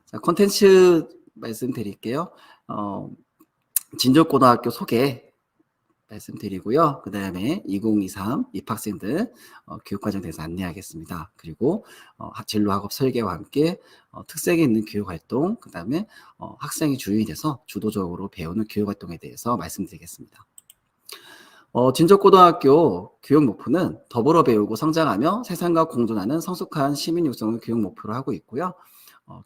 자, 콘텐츠 말씀드릴게요. 진족고등학교 소개 말씀드리고요. 그 다음에 2023 입학생들 교육과정에 대해서 안내하겠습니다. 그리고 진로학업 설계와 함께 특색이 있는 교육활동, 그 다음에 학생이 주인이 돼서 주도적으로 배우는 교육활동에 대해서 말씀드리겠습니다. 진족고등학교 교육 목표는 더불어 배우고 성장하며 세상과 공존하는 성숙한 시민 육성을 교육 목표로 하고 있고요.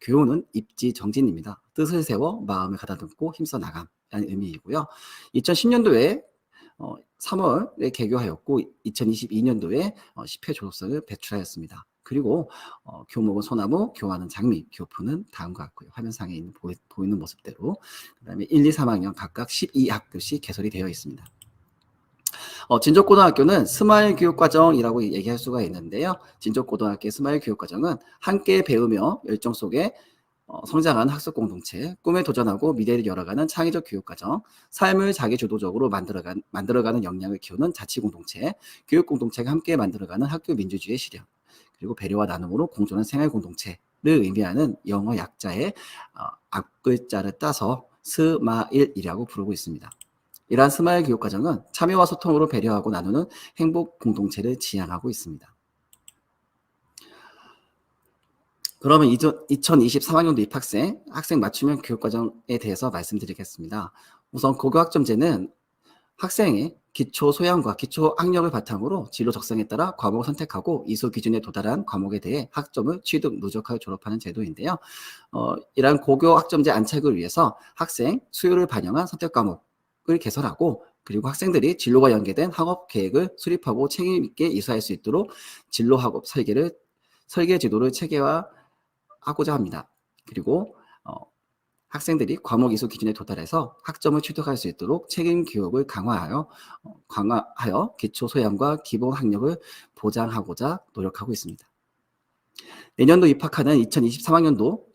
교훈은 입지 정진입니다. 뜻을 세워 마음을 가다듬고 힘써 나감라는 의미이고요. 2010년도에 3월에 개교하였고 2022년도에 10회 졸업생을 배출하였습니다. 그리고 교목은 소나무, 교환은 장미, 교포는 다음과 같고요. 화면상에 있는 보이는 모습대로 그 다음에 1, 2, 3학년 각각 12학교씩 개설이 되어 있습니다. 진족고등학교는 스마일 교육과정이라고 얘기할 수가 있는데요. 진족고등학교의 스마일 교육과정은 함께 배우며 열정 속에 성장하는 학습 공동체, 꿈에 도전하고 미래를 열어가는 창의적 교육과정, 삶을 자기주도적으로 만들어가는 역량을 키우는 자치 공동체, 교육 공동체가 함께 만들어가는 학교 민주주의 실현, 그리고 배려와 나눔으로 공존한 생활 공동체를 의미하는 영어 약자의 앞글자를 따서 스마일이라고 부르고 있습니다. 이러한 스마일 교육과정은 참여와 소통으로 배려하고 나누는 행복 공동체를 지향하고 있습니다. 그러면 2023학년도 입학생, 학생 맞춤형 교육과정에 대해서 말씀드리겠습니다. 우선 고교학점제는 학생의 기초 소양과 기초 학력을 바탕으로 진로 적성에 따라 과목을 선택하고 이수 기준에 도달한 과목에 대해 학점을 취득, 누적하여 졸업하는 제도인데요. 이러한 고교학점제 안착을 위해서 학생 수요를 반영한 선택 과목을 개설하고 그리고 학생들이 진로가 연계된 학업 계획을 수립하고 책임 있게 이수할 수 있도록 진로 학업 설계 지도를 체계화하고자 합니다. 그리고 학생들이 과목 이수 기준에 도달해서 학점을 취득할 수 있도록 책임 교육을 강화하여 기초 소양과 기본 학력을 보장하고자 노력하고 있습니다. 내년도 입학하는 2023학년도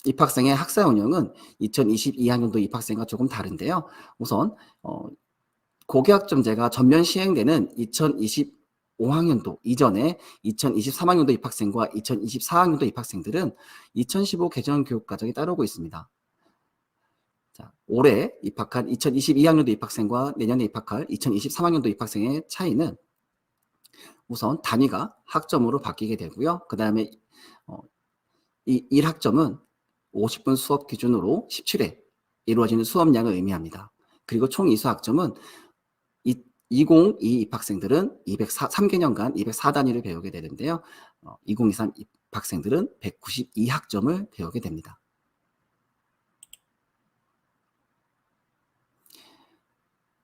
입학생의 학사 운영은 2022학년도 입학생과 조금 다른데요. 우선 고교학점제가 전면 시행되는 2025학년도 이전에 2023학년도 입학생과 2024학년도 입학생들은 2015 개정 교육과정이 따르고 있습니다. 자, 올해 입학한 2022학년도 입학생과 내년에 입학할 2023학년도 입학생의 차이는 우선 단위가 학점으로 바뀌게 되고요. 그 다음에 이 1학점은 50분 수업 기준으로 17회 이루어지는 수업량을 의미합니다. 그리고 총 이수 학점은 2022 입학생들은 3개년간 204단위를 배우게 되는데요. 2023 입학생들은 192학점을 배우게 됩니다.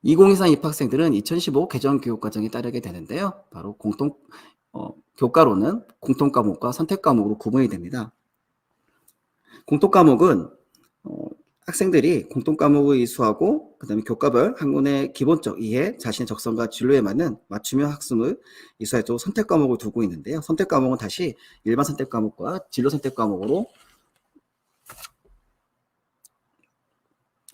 (2023) 입학생들은 2015 개정 교육과정에 따르게 되는데요. 바로 교과로는 공통과목과 선택과목으로 구분이 됩니다. 공통과목은 학생들이 공통과목을 이수하고 그 다음에 교과별 학문의 기본적 이해, 자신의 적성과 진로에 맞는 맞춤형 학습을 이수할 때 선택과목을 두고 있는데요. 선택과목은 다시 일반 선택과목과 진로 선택과목으로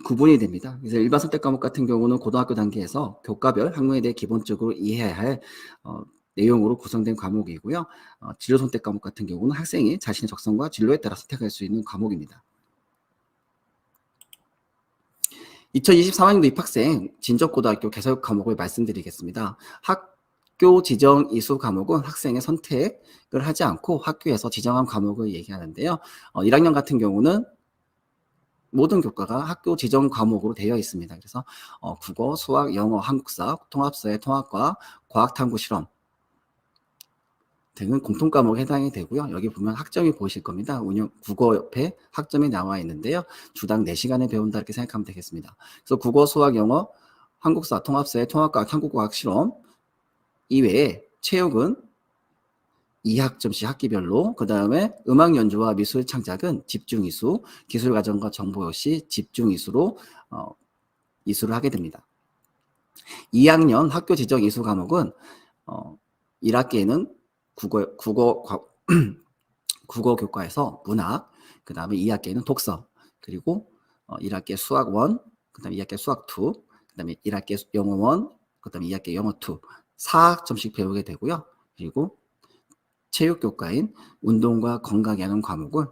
구분이 됩니다. 그래서 일반 선택과목 같은 경우는 고등학교 단계에서 교과별 학문에 대해 기본적으로 이해해야 할 내용으로 구성된 과목이고요. 진로 선택 과목 같은 경우는 학생이 자신의 적성과 진로에 따라 선택할 수 있는 과목입니다. 2023학년도 입학생 진적고등학교 개설 과목을 말씀드리겠습니다. 학교 지정 이수 과목은 학생의 선택을 하지 않고 학교에서 지정한 과목을 얘기하는데요. 1학년 같은 경우는 모든 교과가 학교 지정 과목으로 되어 있습니다. 그래서 국어, 수학, 영어, 한국사, 통합사회, 통합과, 과학탐구 실험 등은 공통과목에 해당이 되고요. 여기 보면 학점이 보이실 겁니다. 국어 옆에 학점이 나와 있는데요. 주당 4시간을 배운다 이렇게 생각하면 되겠습니다. 그래서 국어, 수학, 영어, 한국사, 통합사회, 통합과학, 한국과학 실험 이외에 체육은 2학점씩 학기별로, 그 다음에 음악 연주와 미술 창작은 집중 이수, 기술 과정과 정보 역시 집중 이수로 이수를 하게 됩니다. 2학년 학교 지정 이수 과목은 1학기에는 국어 교과에서 문학, 그 다음에 2학기에는 독서, 그리고 1학기에 수학 1, 그 다음에 2학기에 수학 2, 그 다음에 1학기에 영어 1, 그 다음에 2학기에 영어 2, 4학점씩 배우게 되고요. 그리고 체육교과인 운동과 건강에 하는 과목을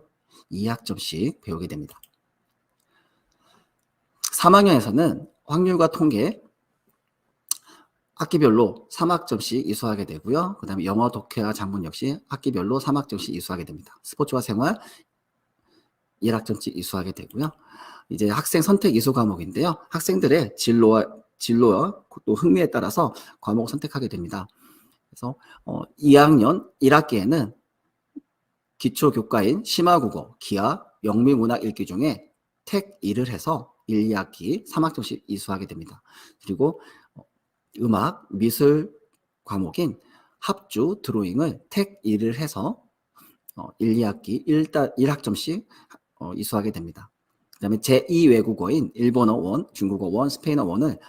2학점씩 배우게 됩니다. 3학년에서는 확률과 통계, 학기별로 3학점씩 이수하게 되고요. 그 다음에 영어, 독해와 작문 역시 학기별로 3학점씩 이수하게 됩니다. 스포츠와 생활 1학점씩 이수하게 되고요. 이제 학생 선택 이수 과목인데요. 학생들의 진로와 또 흥미에 따라서 과목을 선택하게 됩니다. 그래서 2학년 1학기에는 기초교과인 심화국어, 기하, 영미문학 읽기 중에 택 1을 해서 1, 2학기 3학점씩 이수하게 됩니다. 그리고 음악, 미술 과목인 합주, 드로잉을 택 1을 해서 1, 2학기 1학점씩 이수하게 됩니다. 그 다음에 제2외국어인 일본어 1, 중국어 1, 스페인어 1을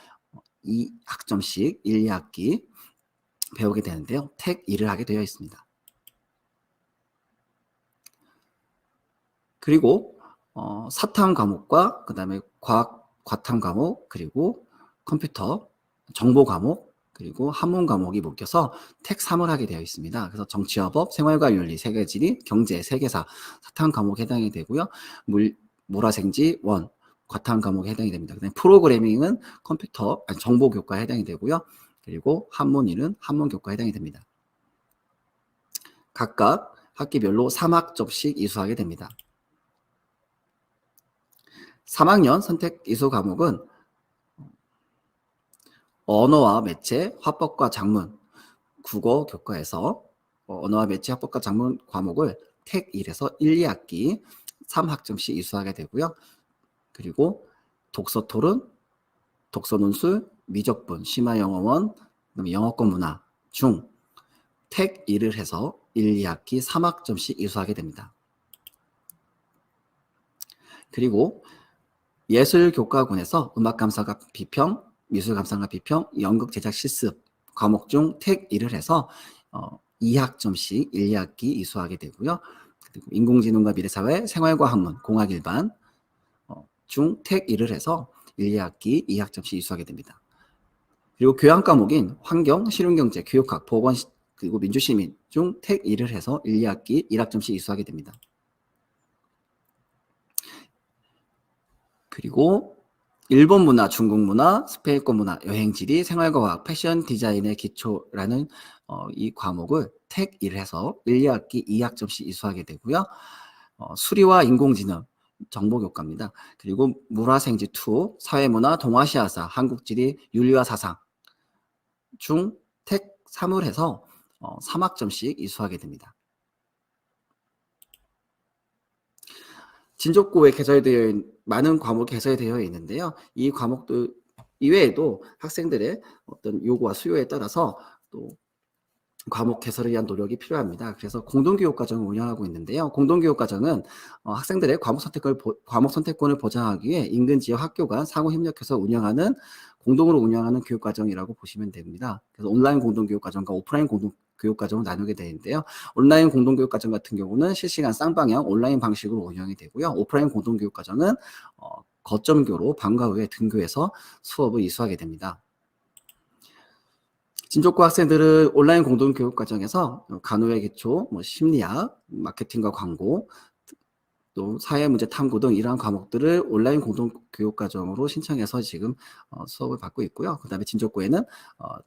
2학점씩 1, 2학기 배우게 되는데요. 택 1을 하게 되어 있습니다. 그리고 사탐 과목과 그 다음에 과학 과탐 과목, 그리고 컴퓨터 정보 과목, 그리고 한문 과목이 묶여서 택 3을 하게 되어 있습니다. 그래서 정치와 법, 생활과 윤리, 세계지리, 경제, 세계사, 사탐 과목에 해당이 되고요. 물화생지 1, 과탐 과목에 해당이 됩니다. 그다음에 프로그래밍은 컴퓨터, 정보 교과에 해당이 되고요. 그리고 한문일은 한문 교과에 해당이 됩니다. 각각 학기별로 3학점씩 이수하게 됩니다. 3학년 선택 이수 과목은 언어와 매체, 화법과 작문, 국어 교과에서 언어와 매체, 화법과 작문 과목을 택 1에서 1, 2학기 3학점씩 이수하게 되고요. 그리고 독서 토론, 독서 논술, 미적분, 심화 영어원, 영어권 문화 중 택 1을 해서 1, 2학기 3학점씩 이수하게 됩니다. 그리고 예술교과군에서 음악감상과 비평, 미술감상과 비평, 연극 제작 실습 과목 중 택 1을 해서 2학점씩 1, 2학기 이수하게 되고요. 그리고 인공지능과 미래사회, 생활과 학문, 공학 일반 중 택 1을 해서 1, 2학기 2학점씩 이수하게 됩니다. 그리고 교양 과목인 환경, 실용경제, 교육학, 보건, 그리고 민주시민 중 택 1을 해서 1, 2학기 1학점씩 이수하게 됩니다. 그리고 일본 문화, 중국 문화, 스페인권 문화, 여행지리, 생활과학, 패션 디자인의 기초라는 이 과목을 택 1을 해서 1, 2학기 2학점씩 이수하게 되고요. 수리와 인공지능, 정보교과입니다. 그리고 물화생지 2, 사회문화, 동아시아사, 한국지리, 윤리와 사상 중 택 3을 해서 3학점씩 이수하게 됩니다. 진족고에 개설되어 있는 많은 과목이 개설되어 있는데요. 이 과목도 이외에도 학생들의 어떤 요구와 수요에 따라서 또 과목 개설을 위한 노력이 필요합니다. 그래서 공동교육과정을 운영하고 있는데요. 공동교육과정은 학생들의 과목 선택권을 보장하기 위해 인근 지역 학교 간 상호 협력해서 운영하는 공동으로 운영하는 교육과정이라고 보시면 됩니다. 그래서 온라인 공동교육과정과 오프라인 공동교육과정을 나누게 되는데요. 온라인 공동교육과정 같은 경우는 실시간 쌍방향 온라인 방식으로 운영이 되고요. 오프라인 공동교육과정은 거점교로 방과 후에 등교해서 수업을 이수하게 됩니다. 진족고 학생들은 온라인 공동교육 과정에서 간호의 기초, 심리학, 마케팅과 광고, 또 사회문제 탐구 등 이러한 과목들을 온라인 공동교육 과정으로 신청해서 지금 수업을 받고 있고요. 그 다음에 진족고에는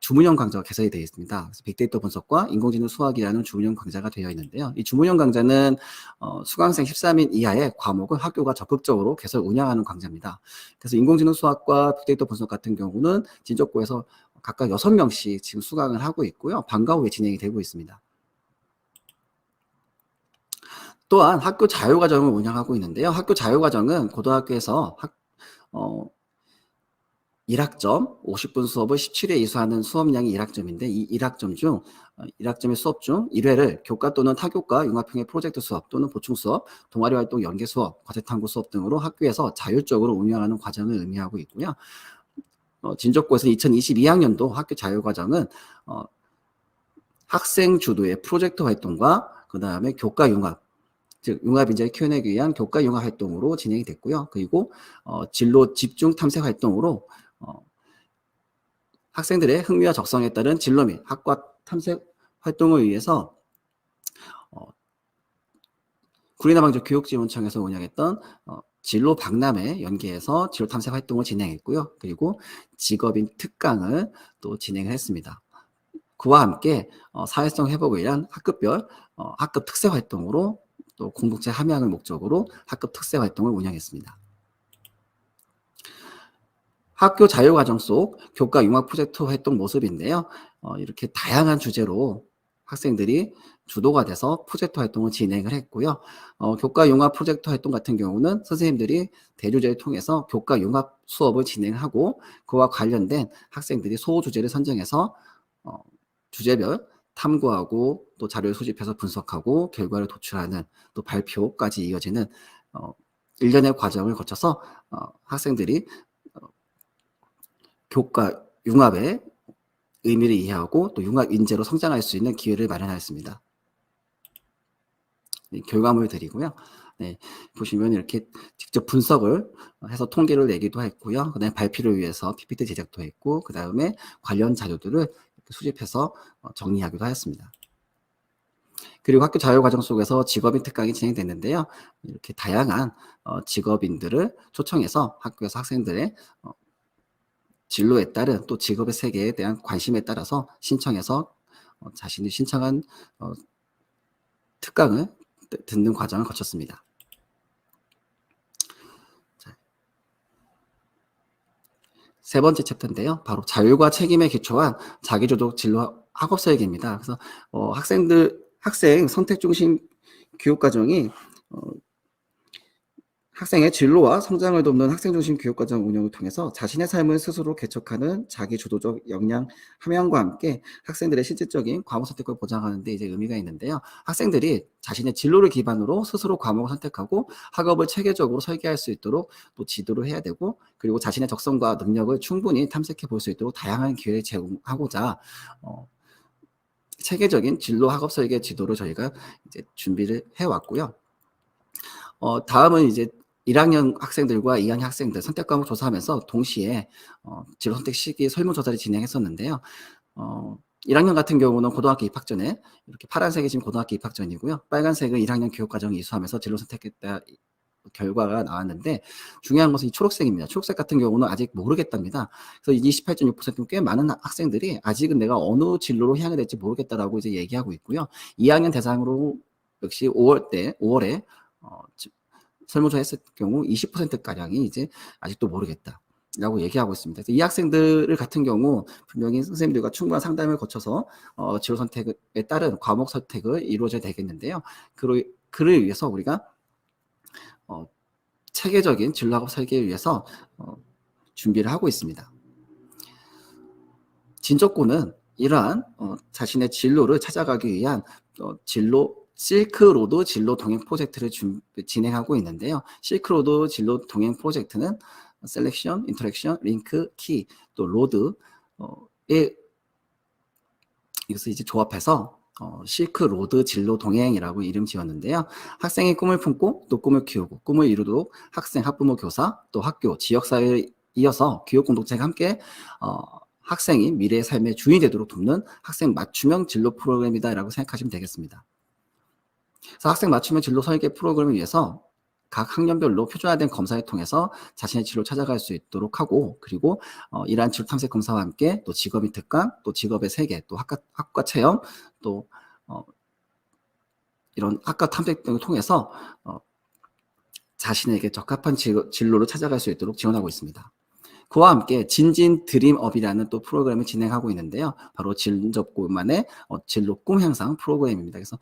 주문형 강좌가 개설이 되어 있습니다. 그래서 빅데이터 분석과 인공지능 수학이라는 주문형 강좌가 되어 있는데요. 이 주문형 강좌는 수강생 13인 이하의 과목을 학교가 적극적으로 개설 운영하는 강좌입니다. 그래서 인공지능 수학과 빅데이터 분석 같은 경우는 진족고에서 각각 6명씩 지금 수강을 하고 있고요. 방과 후에 진행이 되고 있습니다. 또한 학교 자유과정을 운영하고 있는데요. 학교 자유과정은 고등학교에서 1학점, 50분 수업을 17회 이수하는 수업량이 1학점인데 이 1학점 중 1학점의 수업 중 1회를 교과 또는 타교과 융합형의 프로젝트 수업 또는 보충 수업, 동아리 활동 연계 수업, 과제 탐구 수업 등으로 학교에서 자율적으로 운영하는 과정을 의미하고 있고요. 진족고에서 2022학년도 학교 자유과정은 학생 주도의 프로젝트 활동과 그 다음에 교과 융합, 즉 융합 인재를 키워내기 위한 교과 융합 활동으로 진행이 됐고요. 그리고 진로 집중 탐색 활동으로 학생들의 흥미와 적성에 따른 진로 및 학과 탐색 활동을 위해서 구리나방주 교육지원청에서 운영했던 진로 박람회 연계해서 진로 탐색 활동을 진행했고요. 그리고 직업인 특강을 또 진행을 했습니다. 그와 함께 사회성 회복을 위한 학급별 학급 특세 활동으로 또 공동체 함양을 목적으로 학급 특세 활동을 운영했습니다. 학교 자율과정 속 교과 융합 프로젝트 활동 모습인데요. 이렇게 다양한 주제로 학생들이 주도가 돼서 프로젝트 활동을 진행을 했고요. 교과 융합 프로젝트 활동 같은 경우는 선생님들이 대주제를 통해서 교과 융합 수업을 진행하고 그와 관련된 학생들이 소주제를 선정해서 주제별 탐구하고 또 자료를 수집해서 분석하고 결과를 도출하는 또 발표까지 이어지는 일련의 과정을 거쳐서 학생들이 교과 융합의 의미를 이해하고 또 융합 인재로 성장할 수 있는 기회를 마련하였습니다. 네, 결과물 드리고요. 네, 보시면 이렇게 직접 분석을 해서 통계를 내기도 했고요. 그다음에 발표를 위해서 PPT 제작도 했고, 그 다음에 관련 자료들을 수집해서 정리하기도 하였습니다. 그리고 학교 자율과정 속에서 직업인 특강이 진행됐는데요. 이렇게 다양한 직업인들을 초청해서 학교에서 학생들의 진로에 따른 또 직업의 세계에 대한 관심에 따라서 신청해서 자신이 신청한 특강을 듣는 과정을 거쳤습니다. 자, 세 번째 챕터인데요. 바로 자율과 책임에 기초한 자기주도 진로 학업 설계입니다. 그래서 학생 선택 중심 교육과정이 학생의 진로와 성장을 돕는 학생중심 교육과정 운영을 통해서 자신의 삶을 스스로 개척하는 자기주도적 역량 함양과 함께 학생들의 실질적인 과목 선택을 보장하는 데 이제 의미가 있는데요. 학생들이 자신의 진로를 기반으로 스스로 과목을 선택하고 학업을 체계적으로 설계할 수 있도록 또 지도를 해야 되고, 그리고 자신의 적성과 능력을 충분히 탐색해 볼 수 있도록 다양한 기회를 제공하고자 체계적인 진로 학업 설계 지도를 저희가 이제 준비를 해왔고요. 다음은 이제 1학년 학생들과 2학년 학생들 선택 과목 조사하면서 동시에 진로 선택 시기 설문조사를 진행했었는데요. 1학년 같은 경우는 고등학교 입학 전에 이렇게 파란색이 지금 고등학교 입학 전이고요. 빨간색은 1학년 교육과정을 이수하면서 진로 선택했다 결과가 나왔는데, 중요한 것은 이 초록색입니다. 초록색 같은 경우는 아직 모르겠답니다. 그래서 28.6%는 꽤 많은 학생들이 아직은 내가 어느 진로로 향해야 될지 모르겠다라고 이제 얘기하고 있고요. 2학년 대상으로 역시 5월에 설문조사 했을 경우 20%가량이 이제 아직도 모르겠다라고 얘기하고 있습니다. 그래서 이 학생들 같은 경우 분명히 선생님들과 충분한 상담을 거쳐서 진로 선택에 따른 과목 선택을 이루어져야 되겠는데요. 그를 위해서 우리가 체계적인 진로 학업 설계를 위해서 준비를 하고 있습니다. 진적고는 이러한 자신의 진로를 찾아가기 위한 진로 실크로드 진로 동행 프로젝트를 진행하고 있는데요. 실크로드 진로 동행 프로젝트는 셀렉션, 인터랙션, 링크, 키, 또 로드에 이것을 이제 조합해서 실크로드 진로 동행이라고 이름 지었는데요. 학생이 꿈을 품고 또 꿈을 키우고 꿈을 이루도록 학생, 학부모, 교사, 또 학교, 지역사회에 이어서 교육 공동체가 함께 학생이 미래의 삶의 주인이 되도록 돕는 학생 맞춤형 진로 프로그램이다라고 생각하시면 되겠습니다. 그래서 학생 맞춤형 진로 설계 프로그램을 위해서 각 학년별로 표준화된 검사를 통해서 자신의 진로를 찾아갈 수 있도록 하고, 그리고 이러한 진로 탐색 검사와 함께 또 직업인 특강, 또 직업의 세계, 또 학과 체험, 또 이런 학과 탐색 등을 통해서 자신에게 적합한 진로를 찾아갈 수 있도록 지원하고 있습니다. 그와 함께 진진 드림업이라는 또 프로그램을 진행하고 있는데요. 바로 진접고만의 진로 꿈 향상 프로그램입니다. 그래서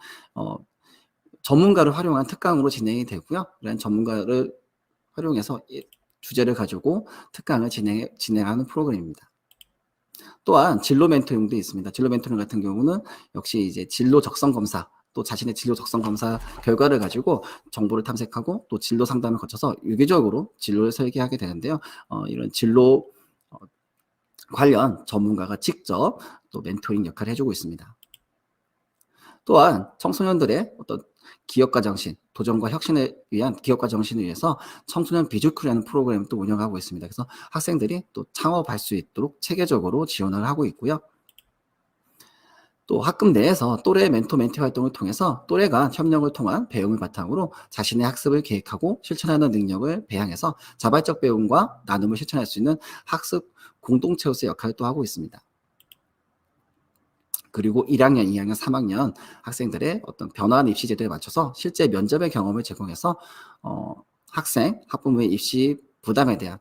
전문가를 활용한 특강으로 진행이 되고요. 이런 전문가를 활용해서 주제를 가지고 특강을 진행하는 프로그램입니다. 또한 진로 멘토링도 있습니다. 진로 멘토링 같은 경우는 역시 이제 진로 적성 검사, 또 자신의 진로 적성 검사 결과를 가지고 정보를 탐색하고 또 진로 상담을 거쳐서 유기적으로 진로를 설계하게 되는데요. 이런 진로 관련 전문가가 직접 또 멘토링 역할을 해주고 있습니다. 또한 청소년들의 어떤 기업가 정신, 도전과 혁신을 위한 기업가 정신을 위해서 청소년 비주크라는 프로그램을 또 운영하고 있습니다. 그래서 학생들이 또 창업할 수 있도록 체계적으로 지원을 하고 있고요. 또 학급 내에서 또래 멘토 멘티 활동을 통해서 또래 간 협력을 통한 배움을 바탕으로 자신의 학습을 계획하고 실천하는 능력을 배양해서 자발적 배움과 나눔을 실천할 수 있는 학습 공동체로서의 역할을 또 하고 있습니다. 그리고 1학년, 2학년, 3학년 학생들의 어떤 변화한 입시 제도에 맞춰서 실제 면접의 경험을 제공해서 학생, 학부모의 입시 부담에 대한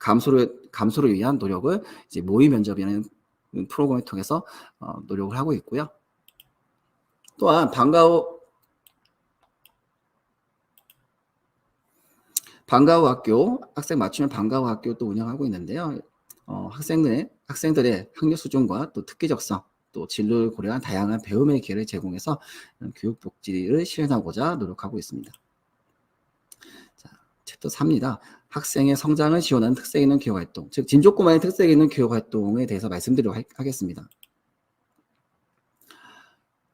감소를 위한 노력을 이제 모의 면접이라는 프로그램을 통해서 노력을 하고 있고요. 또한 방과 후 학교, 학생 맞춤형 방과 후 학교도 운영하고 있는데요. 학생들의 학력 수준과 또 특기적성, 또 진로를 고려한 다양한 배움의 기회를 제공해서 교육 복지를 실현하고자 노력하고 있습니다. 자, 챕터 4입니다. 학생의 성장을 지원하는 특색 있는 교육 활동, 즉 진족고만의 특색 있는 교육 활동에 대해서 말씀드리도록 하겠습니다.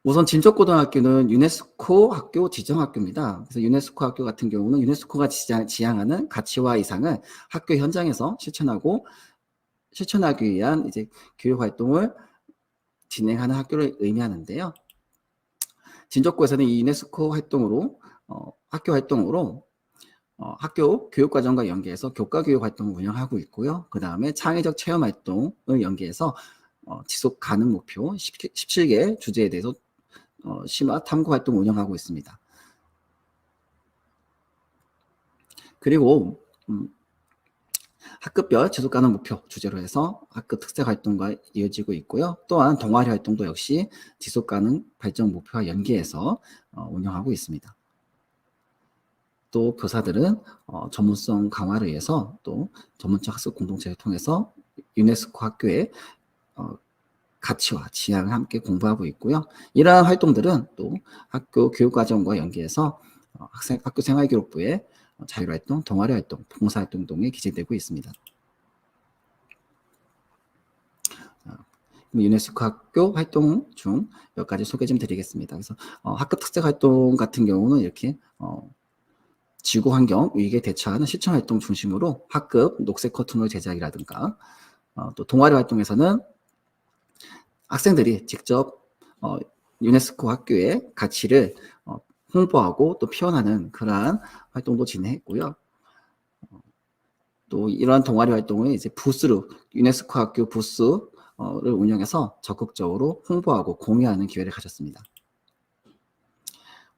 우선 진족고등학교는 유네스코 학교 지정학교입니다. 그래서 유네스코 학교 같은 경우는 유네스코가 지향하는 가치와 이상을 학교 현장에서 실천하기 위한 이제 교육 활동을 진행하는 학교를 의미하는데요. 진족고에서는 이 유네스코 활동으로 학교 활동으로 학교 교육과정과 연계해서 교과교육 활동을 운영하고 있고요. 그 다음에 창의적 체험 활동을 연계해서 지속 가능 목표 17개 주제에 대해서 심화 탐구 활동을 운영하고 있습니다. 그리고 학급별 지속 가능 목표 주제로 해서 학급 특색 활동과 이어지고 있고요. 또한 동아리 활동도 역시 지속 가능 발전 목표와 연계해서 운영하고 있습니다. 또 교사들은 전문성 강화를 위해서 또 전문적 학습 공동체를 통해서 유네스코 학교의 가치와 지향을 함께 공부하고 있고요. 이러한 활동들은 또 학교 교육과정과 연계해서 학교 생활기록부에 자율활동, 동아리활동, 봉사활동 등에 기재되고 있습니다. 유네스코 학교 활동 중 몇 가지 소개 좀 드리겠습니다. 그래서 학급 특색 활동 같은 경우는 이렇게 지구환경 위기에 대처하는 실천활동 중심으로 학급 녹색 커튼홀 제작이라든가 또 동아리 활동에서는 학생들이 직접 유네스코 학교의 가치를 홍보하고 또 표현하는 그러한 활동도 진행했고요. 또 이러한 동아리 활동을 이제 부스로 유네스코 학교 부스를 운영해서 적극적으로 홍보하고 공유하는 기회를 가졌습니다.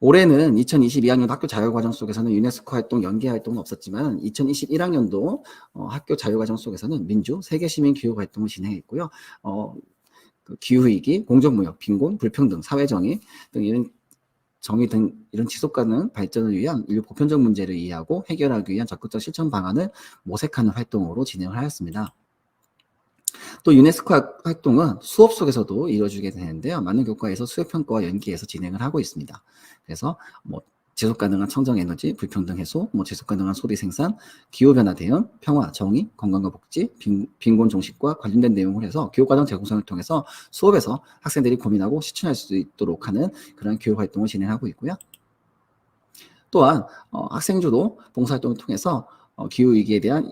올해는 2022학년 학교 자율과정 속에서는 유네스코 활동 연계 활동은 없었지만 2021학년도 학교 자율과정 속에서는 민주 세계시민 교육 활동을 진행했고요. 기후위기, 공정무역, 빈곤, 불평등, 사회정의 등 이런 지속가능 발전을 위한 인류 보편적 문제를 이해하고 해결하기 위한 적극적 실천 방안을 모색하는 활동으로 진행을 하였습니다. 또 유네스코 활동은 수업 속에서도 이루어지게 되는데요. 많은 교과에서 수요평가와 연계해서 진행을 하고 있습니다. 그래서 지속가능한 청정에너지, 불평등 해소, 지속가능한 소비 생산, 기후변화 대응, 평화, 정의, 건강과 복지, 빈곤 종식과 관련된 내용을 해서 교육과정 재구성을 통해서 수업에서 학생들이 고민하고 실천할 수 있도록 하는 그런 교육활동을 진행하고 있고요. 또한 학생주도 봉사활동을 통해서 기후위기에 대한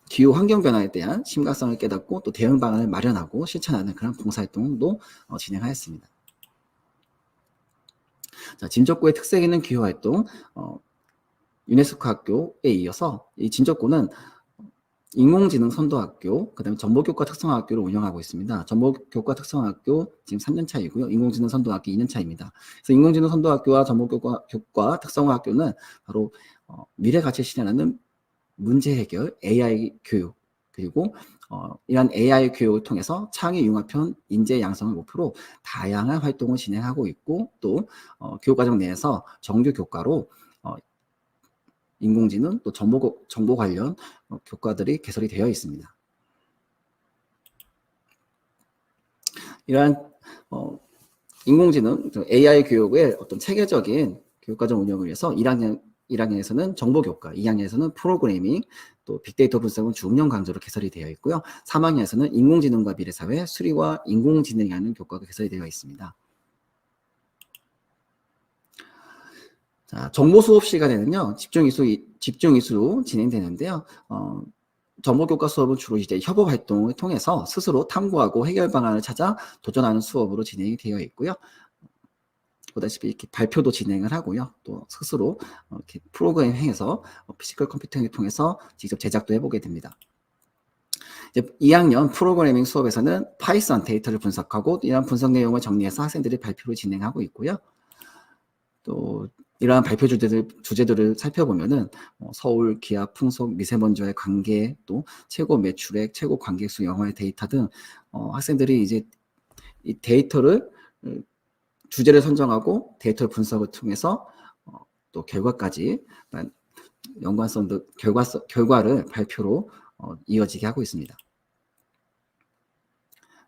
기후 환경 변화에 대한 심각성을 깨닫고 또 대응 방안을 마련하고 실천하는 그런 봉사활동도 진행하였습니다. 자, 진적고의 특색 있는 기후활동, 유네스코 학교에 이어서 이 진적고는 인공지능 선도학교, 그 다음에 전보교과 특성학교를 운영하고 있습니다. 전보교과 특성학교 지금 3년 차이고요. 인공지능 선도학교 2년 차입니다. 그래서 인공지능 선도학교와 전보교과 특성학교는 바로 미래 가치를 실현하는 문제 해결, AI 교육, 그리고 이러한 AI 교육을 통해서 창의 융합형 인재 양성을 목표로 다양한 활동을 진행하고 있고 또 교육과정 내에서 정규 교과로 인공지능 또 정보 관련 교과들이 개설이 되어 있습니다. 이러한 인공지능 AI 교육의 어떤 체계적인 교육과정 운영을 위해서 1학년에서는 정보교과, 2학년에서는 프로그래밍, 또 빅데이터 분석은 중년 강좌로 개설이 되어 있고요. 3학년에서는 인공지능과 미래사회, 수리와 인공지능이라는 교과가 개설이 되어 있습니다. 자, 정보 수업 시간에는요, 집중 이수로 진행되는데요. 정보교과 수업은 주로 이제 협업 활동을 통해서 스스로 탐구하고 해결 방안을 찾아 도전하는 수업으로 진행이 되어 있고요. 보다시피 이렇게 발표도 진행을 하고요. 또 스스로 이렇게 프로그래밍해서 피지컬 컴퓨팅을 통해서 직접 제작도 해보게 됩니다. 이제 2학년 프로그래밍 수업에서는 파이썬 데이터를 분석하고 이러한 분석 내용을 정리해서 학생들이 발표를 진행하고 있고요. 또 이러한 발표 주제들을 살펴보면은 서울, 기압, 풍속, 미세먼지와의 관계, 또 최고 매출액, 최고 관객수 영화의 데이터 등 학생들이 이제 이 데이터를 주제를 선정하고 데이터 분석을 통해서 또 결과까지 연관성도 결과를 발표로 이어지게 하고 있습니다.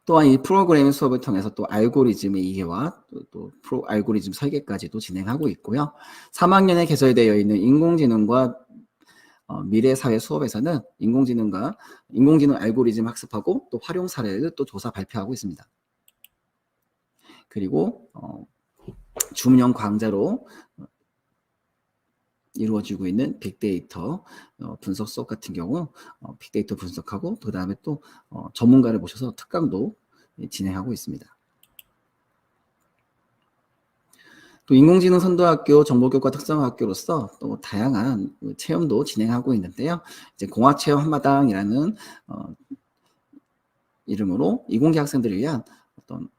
또한 이 프로그래밍 수업을 통해서 또 알고리즘의 이해와 또 알고리즘 설계까지도 진행하고 있고요. 3학년에 개설되어 있는 인공지능과 미래사회 수업에서는 인공지능 알고리즘 학습하고 또 활용 사례를 또 조사 발표하고 있습니다. 그리고 주문형 강좌로 이루어지고 있는 빅데이터 분석 수업 같은 경우 빅데이터 분석하고 그 다음에 또 전문가를 모셔서 특강도 진행하고 있습니다. 또 인공지능 선도학교, 정보교과 특성학교로서 또 다양한 체험도 진행하고 있는데요. 이제 공학체험 한마당이라는 이름으로 이공계 학생들을 위한 어떤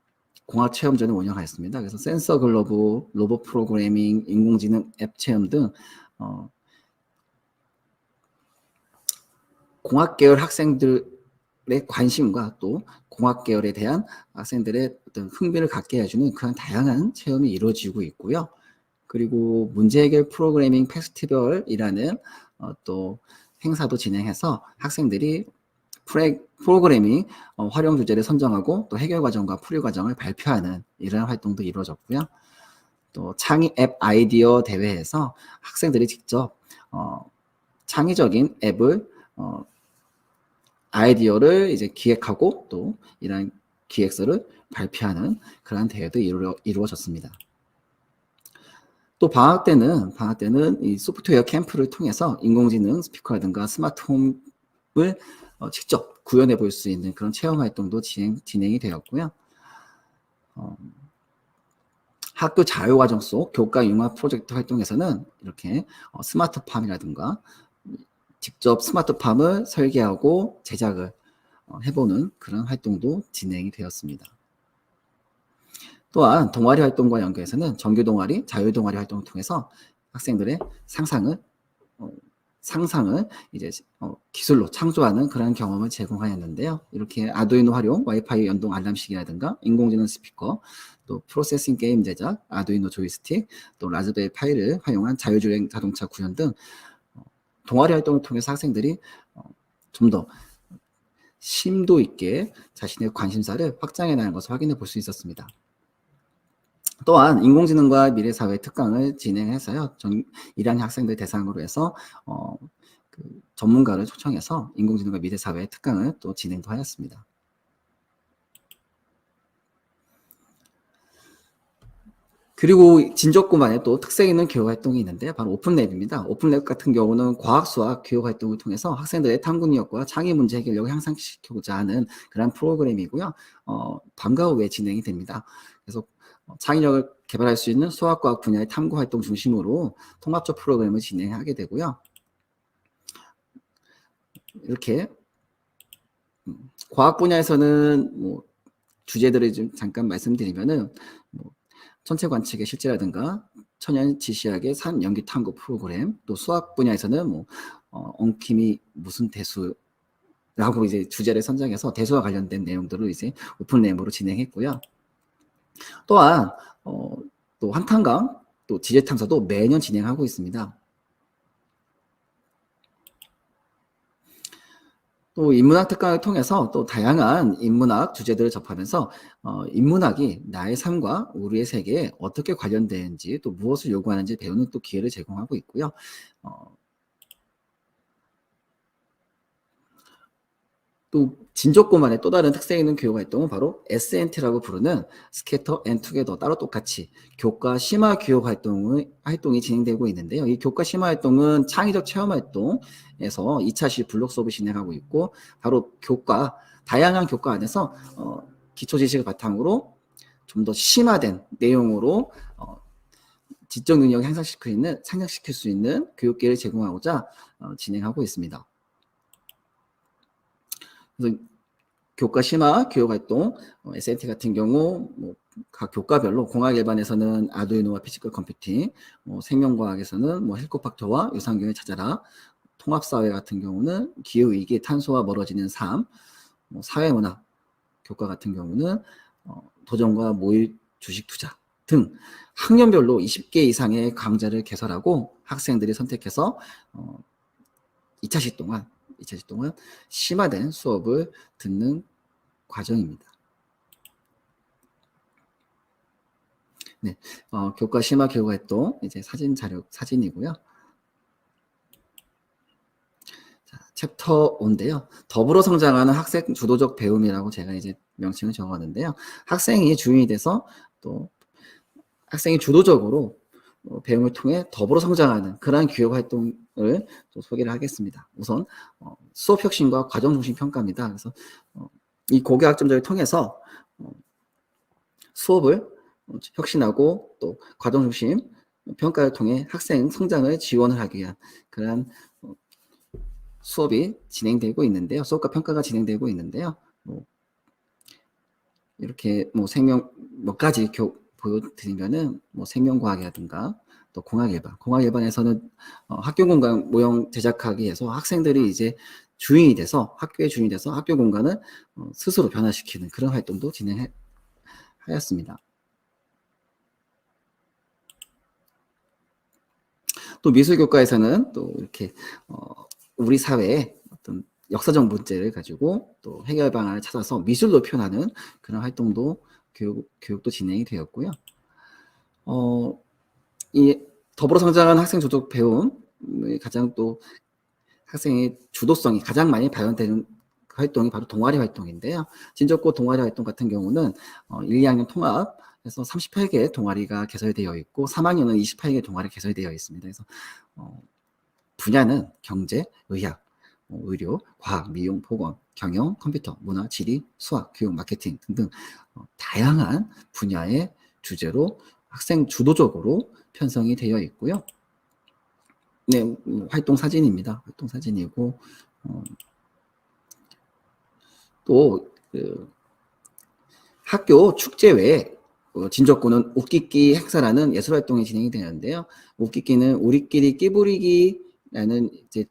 공학체험전을 운영하였습니다. 그래서 센서 글러브, 로봇 프로그래밍, 인공지능 앱 체험 등 공학계열 학생들의 관심과 또 공학계열에 대한 학생들의 어떤 흥미를 갖게 해주는 그런 다양한 체험이 이루어지고 있고요. 그리고 문제해결 프로그래밍 페스티벌이라는 또 행사도 진행해서 학생들이 프로그래밍 활용 주제를 선정하고 또 해결 과정과 풀이 과정을 발표하는 이런 활동도 이루어졌고요. 또 창의 앱 아이디어 대회에서 학생들이 직접 창의적인 앱을 아이디어를 이제 기획하고 또 이런 기획서를 발표하는 그런 대회도 이루어졌습니다. 또 방학 때는 이 소프트웨어 캠프를 통해서 인공지능 스피커라든가 스마트홈을 직접 구현해 볼 수 있는 그런 체험 활동도 진행이 되었고요. 학교 자유과정 속 교과 융합 프로젝트 활동에서는 이렇게 스마트팜이라든가 직접 스마트팜을 설계하고 제작을 해보는 그런 활동도 진행이 되었습니다. 또한 동아리 활동과 연계해서는 정규 동아리, 자유 동아리 활동을 통해서 학생들의 상상을 이제 기술로 창조하는 그런 경험을 제공하였는데요. 이렇게 아두이노 활용, 와이파이 연동 알람식이라든가 인공지능 스피커, 또 프로세싱 게임 제작, 아두이노 조이스틱, 또 라즈베리 파이를 활용한 자율주행 자동차 구현 등 동아리 활동을 통해서 학생들이 좀 더 심도 있게 자신의 관심사를 확장해 나가는 것을 확인해 볼 수 있었습니다. 또한 인공지능과 미래사회 특강을 진행해서요. 1학년 학생들 대상으로 해서 전문가를 초청해서 인공지능과 미래사회 특강을 또 진행도 하였습니다. 그리고 진적구만의 또 특색 있는 교육 활동이 있는데요. 바로 오픈랩입니다. 오픈랩 같은 경우는 과학, 수학 교육 활동을 통해서 학생들의 탐구력과 창의 문제 해결력을 향상시키고자 하는 그런 프로그램이고요. 방과 후에 진행이 됩니다. 그래서 창의력을 개발할 수 있는 수학과학 분야의 탐구 활동 중심으로 통합적 프로그램을 진행하게 되고요. 이렇게 과학 분야에서는 뭐 주제들을 좀 잠깐 말씀드리면은 천체 관측의 실제라든가 천연 지시학의 산 연기 탐구 프로그램, 또 수학 분야에서는 뭐 엉킴이 무슨 대수라고 이제 주제를 선정해서 대수와 관련된 내용들을 이제 오픈랩으로 진행했고요. 또한 또 한탄강, 또 지질 탐사도 매년 진행하고 있습니다. 또 인문학 특강을 통해서 또 다양한 인문학 주제들을 접하면서 인문학이 나의 삶과 우리의 세계에 어떻게 관련되는지 또 무엇을 요구하는지 배우는 또 기회를 제공하고 있고요. 또 진적고만의 또 다른 특색 있는 교육 활동은 바로 SNT라고 부르는 스캐터 앤 투게더, 따로 똑같이 교과 심화 교육 활동이 진행되고 있는데요. 이 교과 심화 활동은 창의적 체험 활동에서 2차시 블록 수업을 진행하고 있고, 바로 다양한 교과 안에서 기초 지식을 바탕으로 좀 더 심화된 내용으로 지적 능력을 상향시킬 수 있는 교육기회를 제공하고자 진행하고 있습니다. 그래서 교과 심화 교육 활동, SNT 같은 경우 각 교과별로, 공학 일반에서는 아두이노와 피지컬 컴퓨팅, 생명과학에서는 헬코팍터와 유산균을 찾아라, 통합사회 같은 경우는 기후위기, 탄소와 멀어지는 삶, 사회문화 교과 같은 경우는 도전과 모의 주식 투자 등 학년별로 20개 이상의 강좌를 개설하고 학생들이 선택해서 2차시 동안 심화된 수업을 듣는 과정입니다. 네, 교과 심화 교육 활동, 이제 사진이고요. 자, 챕터 5인데요. 더불어 성장하는 학생 주도적 배움이라고 제가 이제 명칭을 정하는데요. 학생이 주인이 돼서 또 학생이 주도적으로 배움을 통해 더불어 성장하는 그러한 교육 활동을 또 소개를 하겠습니다. 우선 수업 혁신과 과정 중심 평가입니다. 그래서 이 고교 학점제를 통해서 수업을 혁신하고 또 과정 중심 평가를 통해 학생 성장을 지원을 하기 위한 그런 수업이 진행되고 있는데요. 수업과 평가가 진행되고 있는데요. 이렇게 몇 가지 보여드리면은 생명과학이라든가 또 공학일반에서는 학교 공간 모형 제작하기 위해서 학생들이 이제 학교의 주인이 돼서 학교 공간을 스스로 변화시키는 그런 활동도 진행하였습니다. 또 미술교과에서는 또 이렇게 우리 사회의 어떤 역사적 문제를 가지고 또 해결 방안을 찾아서 미술로 표현하는 그런 활동도 교육도 진행이 되었고요. 이 더불어 성장하는 학생 주도 배움의 가장 또 학생의 주도성이 가장 많이 발현되는 활동이 바로 동아리 활동인데요. 진적고 동아리 활동 같은 경우는 1, 2학년 통합에서 38개의 동아리가 개설되어 있고 3학년은 28개의 동아리 개설되어 있습니다. 그래서 분야는 경제, 의학, 의료, 과학, 미용, 보건, 경영, 컴퓨터, 문화, 지리, 수학, 교육, 마케팅 등등 다양한 분야의 주제로 학생 주도적으로 편성이 되어 있고요. 네, 활동 사진입니다. 활동 사진이고 또 학교 축제 외에 진적고는 웃기기 행사라는 예술 활동이 진행이 되는데요. 웃기기는 우리끼리 끼부리기라는 이제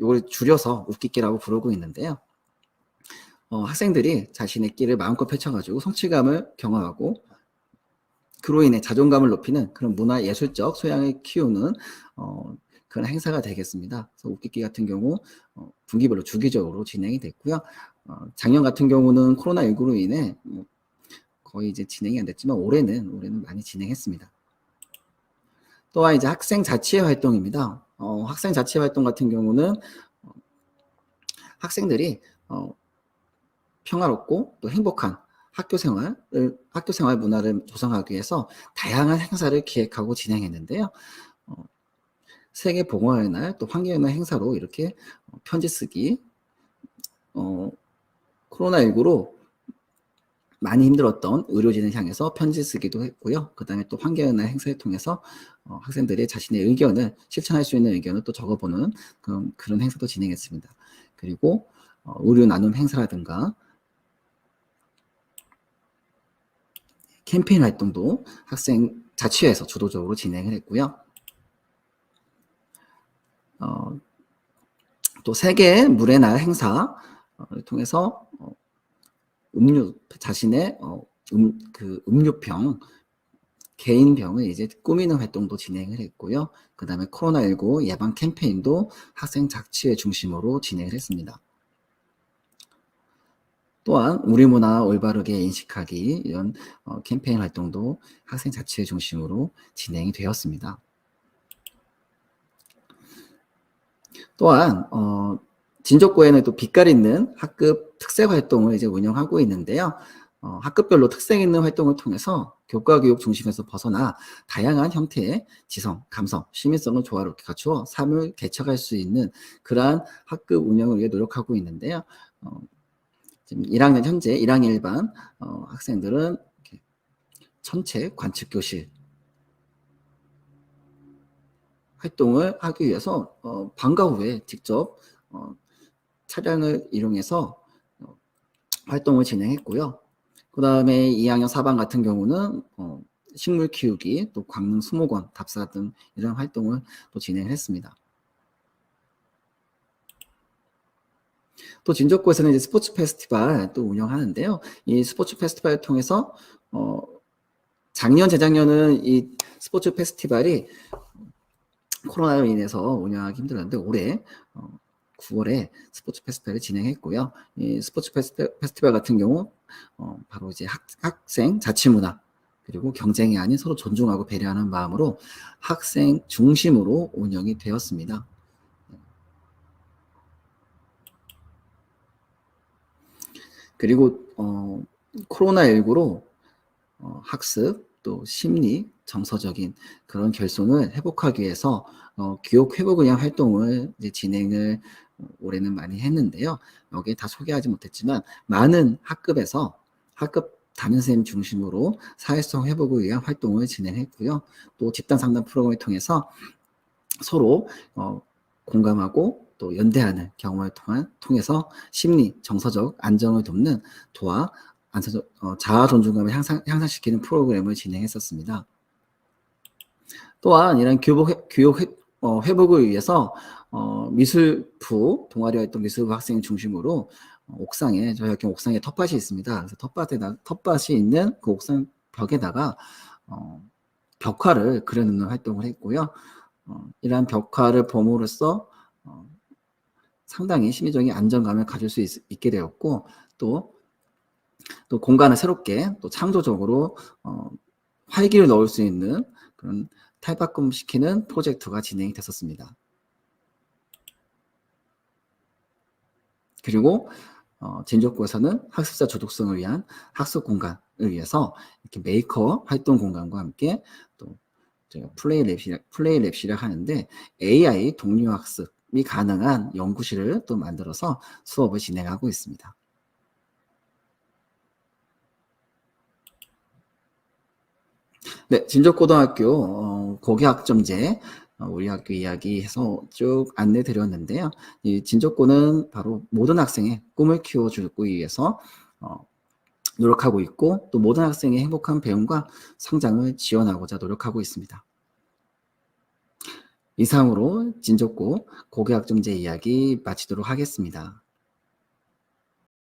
이걸 줄여서 웃기기라고 부르고 있는데요. 학생들이 자신의 끼를 마음껏 펼쳐가지고 성취감을 경험하고 그로 인해 자존감을 높이는 그런 문화예술적 소양을 키우는 그런 행사가 되겠습니다. 그래서 웃기기 같은 경우 분기별로 주기적으로 진행이 됐고요. 작년 같은 경우는 코로나19로 인해 거의 이제 진행이 안 됐지만 올해는 많이 진행했습니다. 또한 이제 학생 자치회 활동입니다. 학생 자치회 활동 같은 경우는 학생들이 평화롭고 또 행복한 학교 생활 문화를 조성하기 위해서 다양한 행사를 기획하고 진행했는데요. 세계보건의 날, 또 환경의 날 행사로 이렇게 편지 쓰기, 코로나19로 많이 힘들었던 의료진을 향해서 편지 쓰기도 했고요. 그 다음에 또 환경의 날 행사를 통해서 학생들이 자신의 의견을 실천할 수 있는 의견을 또 적어보는 그런 행사도 진행했습니다. 그리고 의료 나눔 행사라든가 캠페인 활동도 학생 자치회에서 주도적으로 진행을 했고요. 또 세계 물의 날 행사를 통해서 자신의 음료병, 개인병을 이제 꾸미는 활동도 진행을 했고요. 그 다음에 코로나19 예방 캠페인도 학생 자치회 중심으로 진행을 했습니다. 또한 우리 문화 올바르게 인식하기 이런 캠페인 활동도 학생 자치회 중심으로 진행이 되었습니다. 또한 진족고에는 또 빛깔 있는 학급 특색 활동을 이제 운영하고 있는데요. 학급별로 특색 있는 활동을 통해서 교과 교육 중심에서 벗어나 다양한 형태의 지성, 감성, 시민성을 조화롭게 갖추어 삶을 개척할 수 있는 그러한 학급 운영을 위해 노력하고 있는데요. 지금 1학년 현재 1학년 일반 학생들은 전체 관측 교실 활동을 하기 위해서 방과 후에 직접 차량을 이용해서 활동을 진행했고요. 그 다음에 2학년 4반 같은 경우는 식물 키우기, 또 광릉 수목원 답사 등 이런 활동을 또 진행했습니다. 또 진족고에서는 이제 스포츠 페스티벌 또 운영하는데요. 이 스포츠 페스티벌을 통해서 작년, 재작년은 이 스포츠 페스티벌이 코로나로 인해서 운영하기 힘들었는데 올해 9월에 스포츠 페스티벌을 진행했고요. 이 스포츠 페스티벌 같은 경우 바로 이제 학생 자치문화 그리고 경쟁이 아닌 서로 존중하고 배려하는 마음으로 학생 중심으로 운영이 되었습니다. 그리고 코로나19로 학습 또 심리 정서적인 그런 결손을 회복하기 위해서 기억 회복 의학 활동을 이제 진행을 올해는 많이 했는데요. 여기에 다 소개하지 못했지만 많은 학급에서 학급 담임선생님 중심으로 사회성 회복을 위한 활동을 진행했고요. 또 집단 상담 프로그램을 통해서 서로 공감하고 또 연대하는 경험을 통해서 심리, 정서적 안정을 돕는 도와 자아 존중감을 향상시키는 프로그램을 진행했었습니다. 또한 이런 교육 회복을 위해서 미술부 동아리 활동 미술부 학생 중심으로 옥상에 저희 학교 옥상에 텃밭이 있습니다. 그래서 텃밭이 있는 그 옥상 벽에다가 벽화를 그려놓는 활동을 했고요. 이러한 벽화를 봄으로써 상당히 심리적인 안정감을 가질 수 있게 되었고 또 공간을 새롭게 또 창조적으로 활기를 넣을 수 있는 그런 탈바꿈시키는 프로젝트가 진행이 됐었습니다. 그리고 진족고에서는 학습자 주도성을 위한 학습 공간을 위해서 이렇게 메이커 활동 공간과 함께 또 플레이 랩실을 하는데 AI 동료 학습이 가능한 연구실을 또 만들어서 수업을 진행하고 있습니다. 네, 진족고등학교 고교학점제 우리 학교 이야기해서 쭉 안내 드렸는데요. 이 진족고는 바로 모든 학생의 꿈을 키워주기 위해서 노력하고 있고 또 모든 학생의 행복한 배움과 성장을 지원하고자 노력하고 있습니다. 이상으로 진족고 고교학점제 이야기 마치도록 하겠습니다.